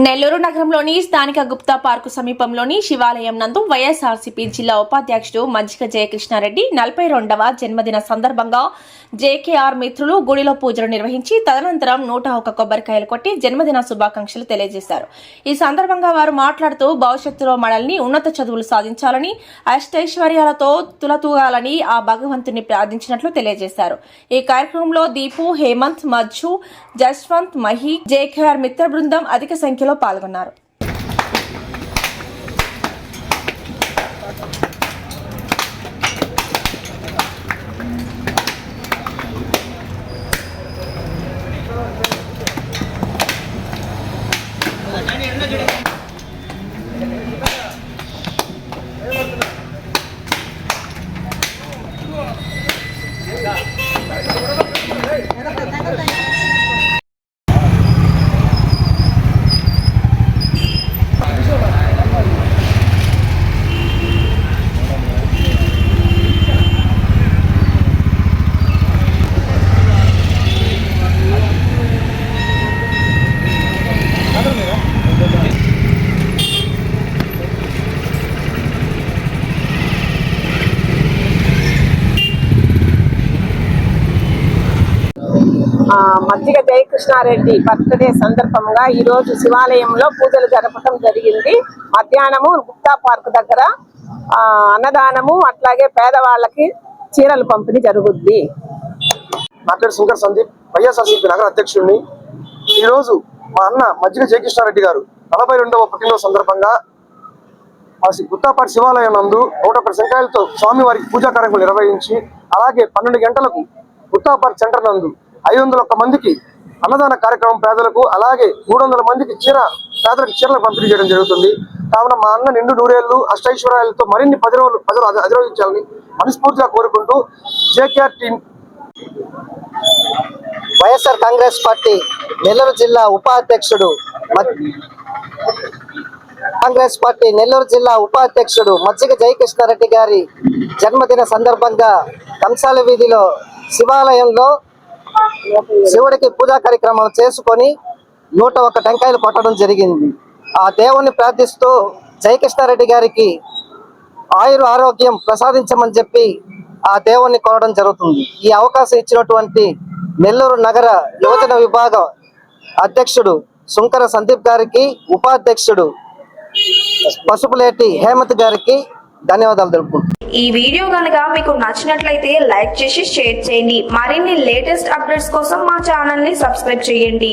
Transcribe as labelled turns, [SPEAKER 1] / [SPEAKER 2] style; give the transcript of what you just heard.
[SPEAKER 1] నెల్లూరు నగరంలోని స్థానిక గుప్తా పార్కు సమీపంలోని శివాలయం నందు వైఎస్ఆర్సీపీ జిల్లా ఉపాధ్యక్షుడు మజ్జిగ జయకృష్ణారెడ్డి 42వ జన్మదిన సందర్భంగా జేకేఆర్ మిత్రులు గుడిలో పూజలు నిర్వహించి తదనంతరం 101 కొబ్బరికాయలు కొట్టి జన్మదిన శుభాకాంక్షలు తెలియజేశారు. ఈ సందర్భంగా వారు మాట్లాడుతూ భవిష్యత్తులో మనల్ని ఉన్నత చదువులు సాధించాలని అష్టైశ్వర్యాలతో తులతూగాలని ఆ భగవంతుని ప్రార్థించినట్లు తెలియజేశారు. ఈ కార్యక్రమంలో దీపు, హేమంత్, మజ్జు, జస్వంత్, మహి, జేకేఆర్ మిత్ర బృందం అధిక సంఖ్యలో పాల్గొన్నారు.
[SPEAKER 2] మజ్జిగ జయకృష్ణారెడ్డి బర్త్డే సందర్భంగా ఈ రోజు శివాలయంలో పూజలు జరపడం జరిగింది. మధ్యాహ్నము గుప్తా పార్క్ దగ్గర అన్నదానము, అట్లాగే పేదవాళ్ళకి చీరలు పంపిణీ జరుగుద్ది.
[SPEAKER 3] నా పేరు శంకర్ సందీప్, వైఎస్ఆర్సీపీ నగర అధ్యక్షుడిని. ఈరోజు మా అన్న మజ్జిగ జయకృష్ణారెడ్డి గారు 42వ పుట్టినరోజు సందర్భంగా గుత్తాపాటి శివాలయం నందు 101 శంకాయలతో స్వామివారికి పూజా కార్యక్రమాలు నిర్వహించి, అలాగే 12 గంటలకు గుత్తాపాటి సెంటర్ నందు 501 మందికి అన్నదాన కార్యక్రమం పేదలకు, అలాగే 300 మందికి పేదలకు చీరలు పంపిణీ చేయడం జరుగుతుంది. కావున మా అన్న నిండు నూరేళ్లు అష్టైశ్వర్యాలతో మరిన్ని 10 రోజులు అధిరోహించాలని మనస్ఫూర్తిగా కోరుకుంటూ JKR team
[SPEAKER 4] YSR Congress party Nellore జిల్లా ఉపాధ్యక్షుడు మజ్జిగ జయకృష్ణారెడ్డి గారి జన్మదిన సందర్భంగా కంసాల వీధిలో శివాలయంలో శివుడికి పూజా కార్యక్రమాలు చేసుకొని 101 టెంకాయలు కొట్టడం జరిగింది. ఆ దేవుణ్ణి ప్రార్థిస్తూ జయకృష్ణారెడ్డి గారికి ఆరోగ్యం ప్రసాదించమని చెప్పి ఆ దేవుణ్ణి కోరడం జరుగుతుంది. ఈ అవకాశం ఇచ్చినటువంటి నెల్లూరు నగర యువజన విభాగం అధ్యక్షుడు శంకర సందీప్ గారికి, ఉపాధ్యక్షుడు పసుపులేటి హేమంత్ గారికి ధన్యవాదాలు తెలుపుకుంటున్నాను.
[SPEAKER 1] ఈ వీడియో కనుక మీకు నచ్చినట్లయితే లైక్ చేసి షేర్ చేయండి. మరిన్ని లేటెస్ట్ అప్డేట్స్ కోసం మా ఛానల్ ని సబ్స్క్రైబ్ చేయండి.